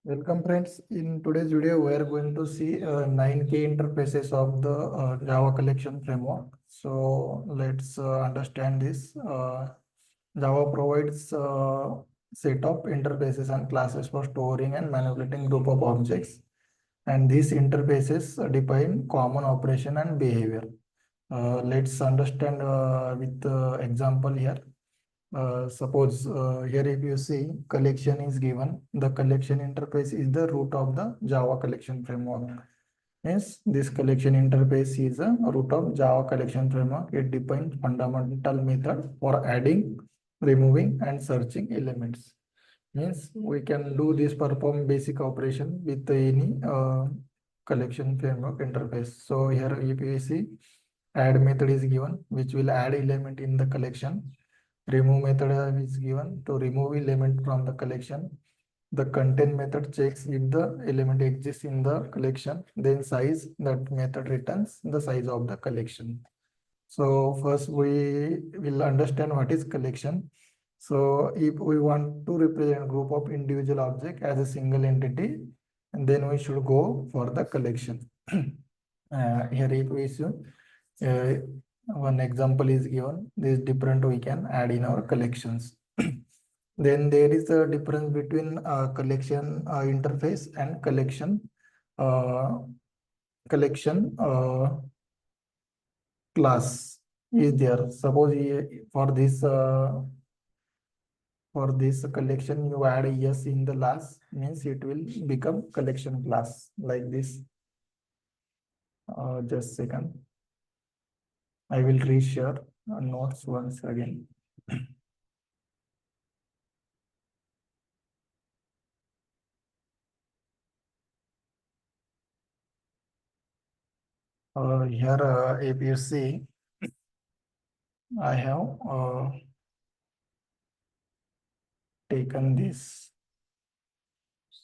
Welcome friends. In today's video, we are going to see 9 key interfaces of the Java collection framework. So let's understand this. Java provides set of interfaces and classes for storing and manipulating group of objects. And these interfaces define common operation and behavior. Let's understand with example here. Suppose here if you see collection is given, the collection interface is the root of the Java collection framework. Yes, this collection interface is a root of Java collection framework. It defines fundamental method for adding, removing and searching elements. Means we can do this perform basic operation with any collection framework interface. So here if you see add method is given which will add element in the collection. Remove method is given to remove element from the collection. The content method checks if the element exists in the collection. Then size, that method returns the size of the collection. So first we will understand what is collection. So if we want to represent a group of individual object as a single entity, and then we should go for the collection. Here if we see one example is given, this different we can add in our collections. Then there is a difference between collection interface and collection class is there. Suppose for this collection you add yes in the last, means it will become collection class like this. Just second. I will reshare notes once again. Here, if you see, I have taken this.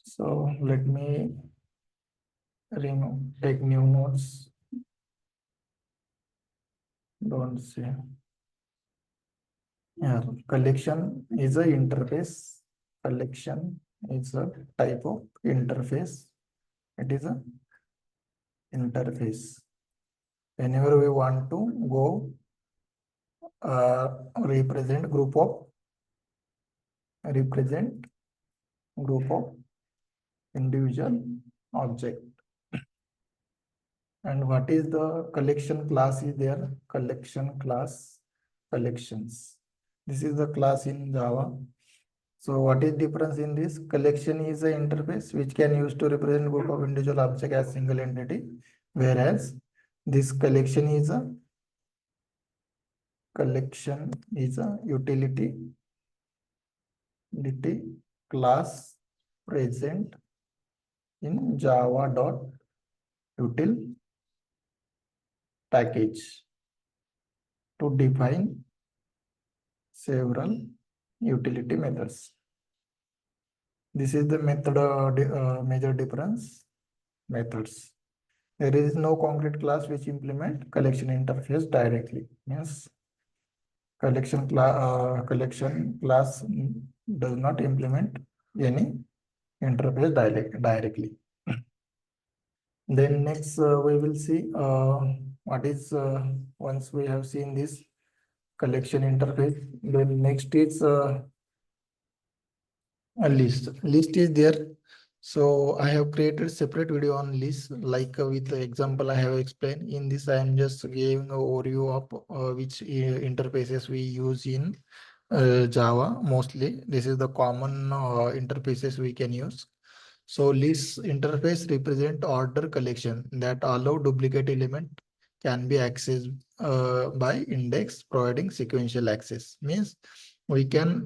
So let me take new notes. Don't say. Here, collection is a interface. Collection is a type of interface. It is a interface. Whenever we want to go represent group of individual object. And what is the collection class is there? Collection class, collections. This is the class in Java. So what is difference in this? Collection is an interface which can use to represent group of individual object as single entity, whereas this collection is a utility class present in java.util package to define several utility methods. This is the method major difference methods. There is no concrete class which implement collection interface directly. Yes, collection class does not implement any interface directly. Then next we will see what is once we have seen this collection interface, then next is a list. List is there. So I have created separate video on list, like with the example I have explained. In this, I am just giving an overview of which interfaces we use in Java mostly. This is the common interfaces we can use. So list interface represent order collection that allow duplicate element can be accessed by index providing sequential access. Means we can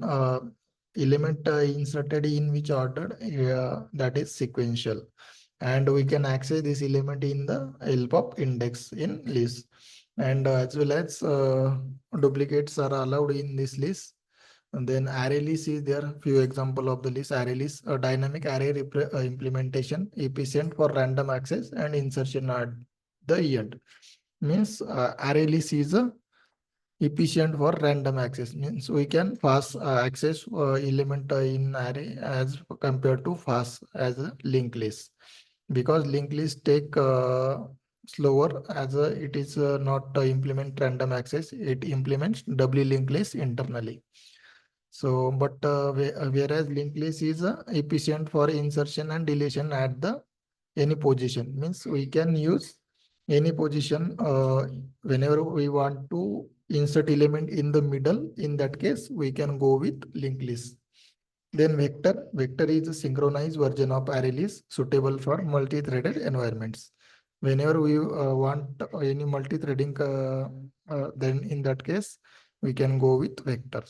element inserted in which order that is sequential, and we can access this element in the help of index in list, and as well as duplicates are allowed in this list. And then array list is there. Few example of the list. Array list, a dynamic array implementation efficient for random access and insertion at the end. Means array list is a efficient for random access, means we can fast access element in array as compared to fast as a linked list, because linked list take slower as it is not implement random access, it implements doubly linked list internally. So but whereas linked list is efficient for insertion and deletion at the any position, means we can use any position whenever we want to insert element in the middle. In that case we can go with linked list. Then vector is a synchronized version of array list suitable for multi-threaded environments. Whenever we want any multi-threading, then in that case we can go with vector.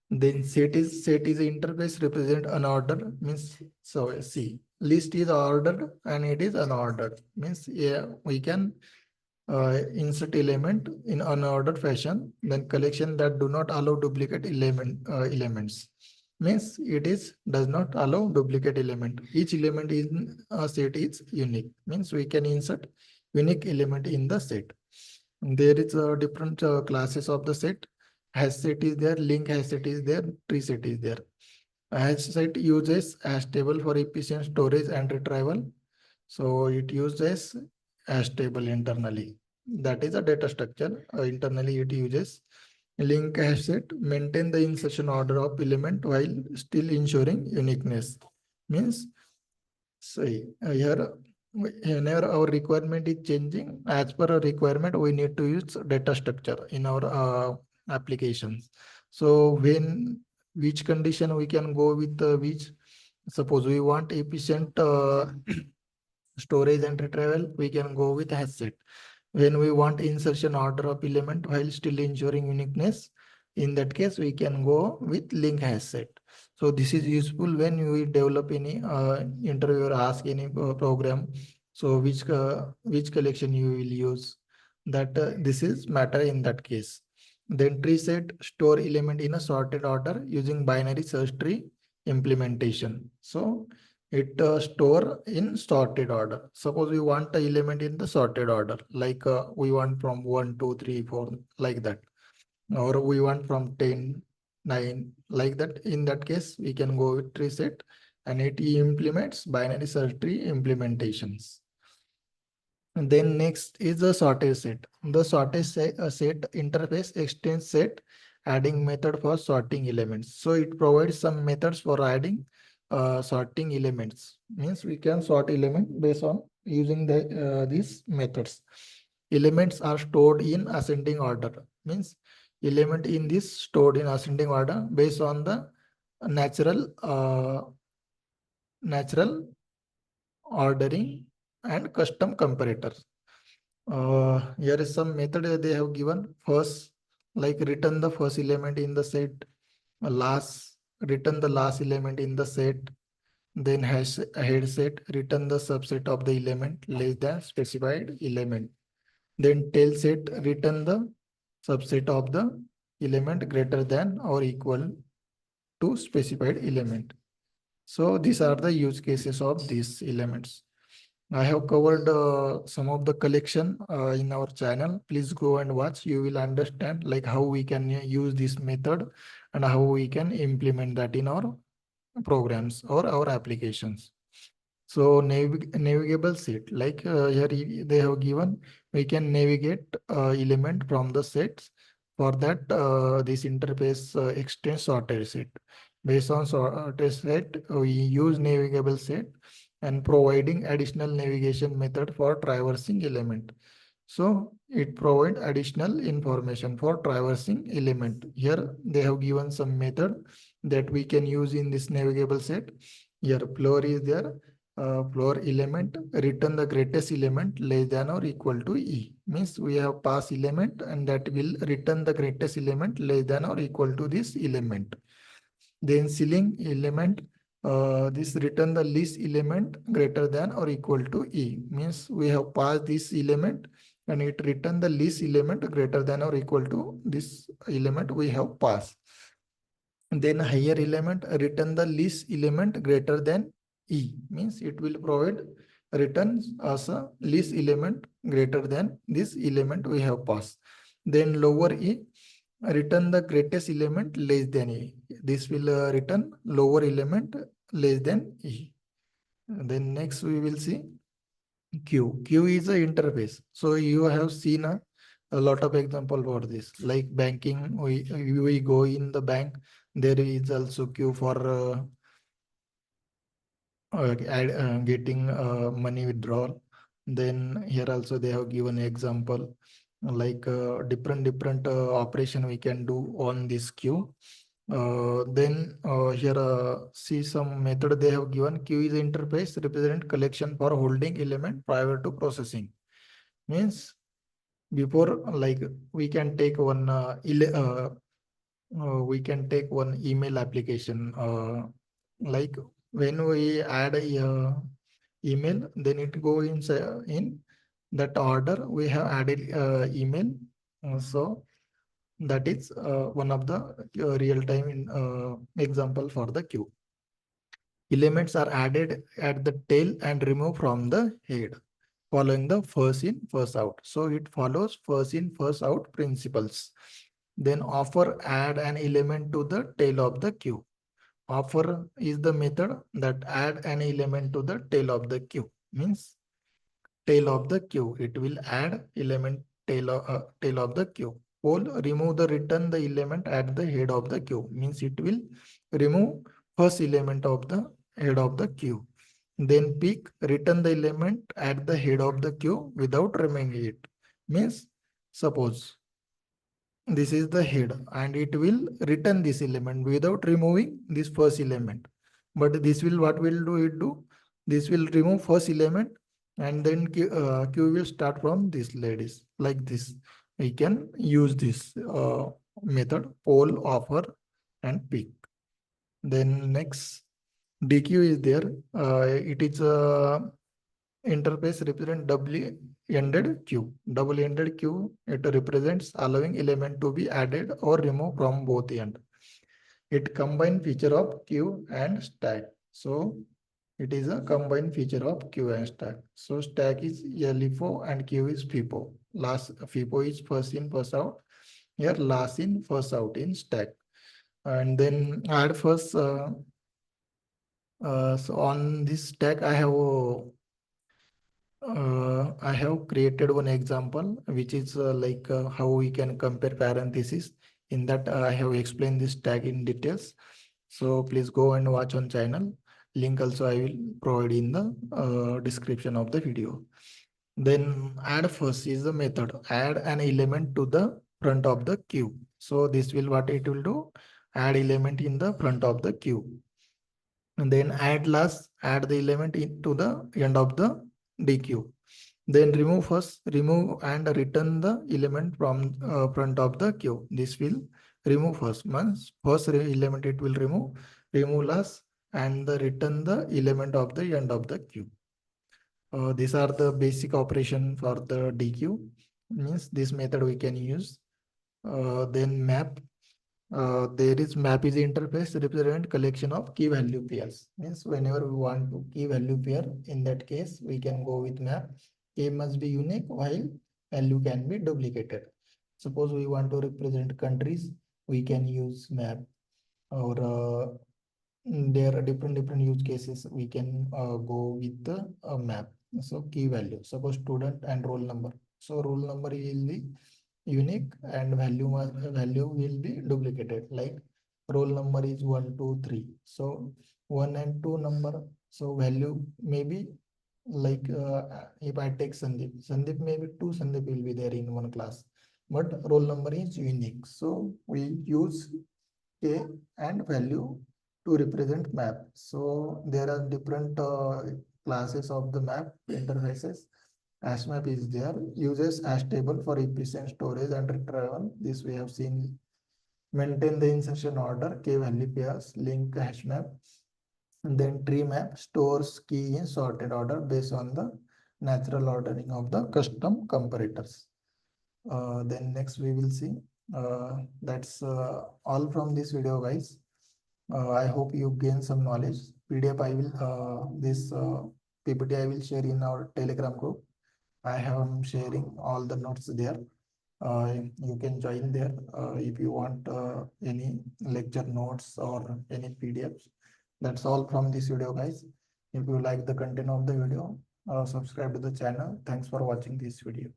Then set is interface represent unordered, means so see list is ordered and it is unordered, means yeah we can insert element in unordered fashion. Then collection that do not allow duplicate elements, means it is does not allow duplicate element. Each element in a set is unique, means we can insert unique element in the set. There is different classes of the set. Hash set is there, link hash set is there, tree set is there. A hash set uses hash table for efficient storage and retrieval. So it uses hash table internally. That is a data structure. Internally it uses link hash set, maintain the insertion order of element while still ensuring uniqueness. Means see here whenever our requirement is changing, as per a requirement, we need to use data structure in our applications. So when which condition we can go with which, suppose we want efficient storage and retrieval, we can go with hash set. When we want insertion order of element while still ensuring uniqueness, in that case we can go with link hash set. So this is useful when we develop any interview or ask any program. So which collection you will use, that this is matter in that case. Then tree set store element in a sorted order using binary search tree implementation. So it store in sorted order. Suppose we want the element in the sorted order, like we want from 1, 2, 3, 4, like that, or we want from 10, 9, like that. In that case, we can go with tree set, and it implements binary search tree implementations. And then next is the sorted set. The sorted set interface extends set adding method for sorting elements. So it provides some methods for adding sorting elements. Means we can sort element based on using these methods. Elements are stored in ascending order. Means element in this stored in ascending order based on the natural ordering and custom comparators. Here is some method they have given. First, like return the first element in the set. Last, return the last element in the set. Then hash head set, return the subset of the element less than specified element. Then tail set, return the subset of the element greater than or equal to specified element. So these are the use cases of these elements. I have covered some of the collection in our channel. Please go and watch. You will understand like how we can use this method and how we can implement that in our programs or our applications. So navigable set, like here they have given, we can navigate element from the sets. For that, this interface extends sorted set. Based on sorted set, we use navigable set and providing additional navigation method for traversing element. So it provides additional information for traversing element. Here they have given some method that we can use in this navigable set. Here floor is there. Floor element, return the greatest element less than or equal to E. Means we have pass element and that will return the greatest element less than or equal to this element. Then ceiling element, this return the least element greater than or equal to E. Means we have passed this element and it return the least element greater than or equal to this element we have passed. Then higher element, return the least element greater than E. Means it will provide returns as a least element greater than this element we have passed. Then lower E, return the greatest element less than E. This will return lower element less than E. Then next we will see Q. Q is a interface. So you have seen a lot of example for this. Like banking, we go in the bank. There is also queue for getting money withdrawal. Then here also they have given example like different operation we can do on this queue. Then here see some method they have given. Queue is interface represent collection for holding element prior to processing. Means before like we can take one we can take one email application like when we add a email, then it go in that order we have added email. So that is one of the real time example for the queue. Elements are added at the tail and removed from the head, following the first in, first out. So it follows first in, first out principles. Then offer add an element to the tail of the queue. Offer is the method that add an element to the tail of the queue. Means tail of the queue. It will add element tail of the queue. Poll remove the return the element at the head of the queue. Means it will remove first element of the head of the queue. Then pick return the element at the head of the queue without removing it. Means suppose this is the head and it will return this element without removing this first element. But this will what will do it do? This will remove first element and then queue will start from this ladies like this. We can use this method poll, offer and pick. Then next DQ is there. It is a interface represent double-ended queue. Double-ended queue, it represents allowing element to be added or removed from both end. It combined feature of queue and stack. So it is a combined feature of queue and stack. So stack is LIFO and queue is FIFO. Last FIFO is first in, first out. Here last in, first out in stack. And then add first. So on this stack, I have created one example, which is like how we can compare parentheses. In that, I have explained this tag in details. So please go and watch on channel. Link also I will provide in the description of the video. Then add first is the method. Add an element to the front of the queue. So this will what it will do? Add element in the front of the queue. And then add last, add the element into the end of the DQ. Then remove first, remove and return the element from front of the queue. This will remove first. Means first element it will remove last, and the return the element of the end of the queue. These are the basic operation for the DQ. Means this method we can use. Then map. There is map is interface represent collection of key value pairs. Means whenever we want to key value pair, in that case we can go with map. Key must be unique while value can be duplicated. Suppose we want to represent countries, we can use map. Or there are different use cases. We can go with the map. So key value. Suppose student and roll number. So roll number will be unique and value will be duplicated. Like roll number is 1 2 3, so 1 and 2 number, so value maybe like if I take Sandeep maybe 2 Sandeep will be there in one class, but roll number is unique, so we use k and value to represent map. So there are different classes of the map interfaces. Hashmap is there, uses hash table for efficient storage and retrieval. This we have seen. Maintain the insertion order, key value pairs, link hashmap. And then tree map stores key in sorted order based on the natural ordering of the custom comparators. Then next we will see. That's all from this video, guys. I hope you gain some knowledge. PDF I will this PPT I will share in our Telegram group. I am sharing all the notes there. You can join there if you want any lecture notes or any PDFs. That's all from this video, guys. If you like the content of the video, subscribe to the channel. Thanks for watching this video.